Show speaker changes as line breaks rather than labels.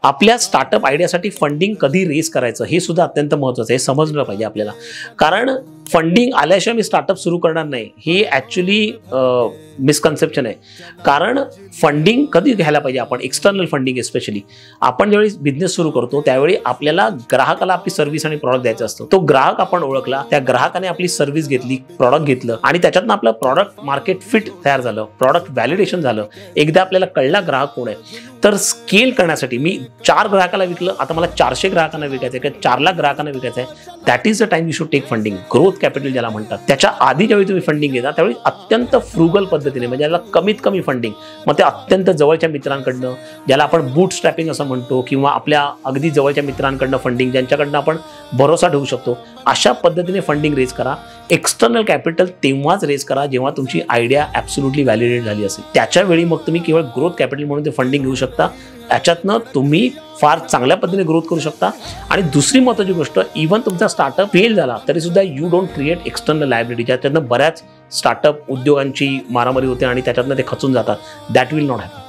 आपल्या startup आयडियासाठी funding कधी raise करायचं हे सुद्धा अत्यंत महत्त्वाचं आहे, समजलं पाहिजे आपल्याला. कारण फंडिंग आल्याशिवाय मी स्टार्टअप सुरू करणार नाही हे ॲक्च्युली मिसकन्सेप्शन आहे. कारण फंडिंग कधी घ्यायला पाहिजे आपण, एक्सटर्नल फंडिंग स्पेशली. आपण ज्यावेळी बिझनेस सुरू करतो त्यावेळी आपल्याला ग्राहकाला आपली सर्व्हिस आणि प्रॉडक्ट द्यायचं असतं. तो ग्राहक आपण ओळखला, त्या ग्राहकाने आपली सर्व्हिस घेतली, प्रॉडक्ट घेतलं आणि त्याच्यातनं आपलं प्रॉडक्ट मार्केट फिट तयार झालं, प्रॉडक्ट व्हॅलिडेशन झालं. एकदा आपल्याला कळला ग्राहक कोण आहे, तर स्केल करण्यासाठी मी 4 ग्राहकाला विकलं, आता मला 400 ग्राहकांना विकायचं आहे किंवा 4 लाख ग्राहकांना विकायचं आहे. That is the time you should take funding. Growth capital ज्याला म्हणतात. त्याच्या आधी ज्यावेळी तुम्ही फंडिंग घेता त्यावेळी अत्यंत फ्रुगल पद्धतीने, म्हणजे याला कमीत कमी फंडिंग, मग ते अत्यंत जवळच्या मित्रांकडनं, ज्याला आपण बूट स्ट्रॅपिंग असं म्हणतो, किंवा आपल्या अगदी जवळच्या मित्रांकडनं फंडिंग, ज्यांच्याकडनं आपण भरोसा ठेवू शकतो, अशा पद्धतीने फंडिंग रेज करा. एक्सटर्नल कॅपिटल तेव्हाच रेज करा जेव्हा तुमची आयडिया ॲब्सोल्युटली व्हॅलिडेट झाली असेल. त्याच्यावेळी मग तुम्ही केवळ ग्रोथ कॅपिटल म्हणून ते फंडिंग घेऊ शकता. याच्यातनं तुम्ही फार चांगल्या पद्धतीने ग्रोथ करू शकता. आणि दुसरी महत्त्वाची गोष्ट, इव्हन तुमचा स्टार्टअप फेल झाला तरी सुद्धा you don't create external liability. ज्याच्यातनं बऱ्याच स्टार्टअप उद्योगांची मारामारी होते आणि त्याच्यातनं ते खचून जातात. That will not happen.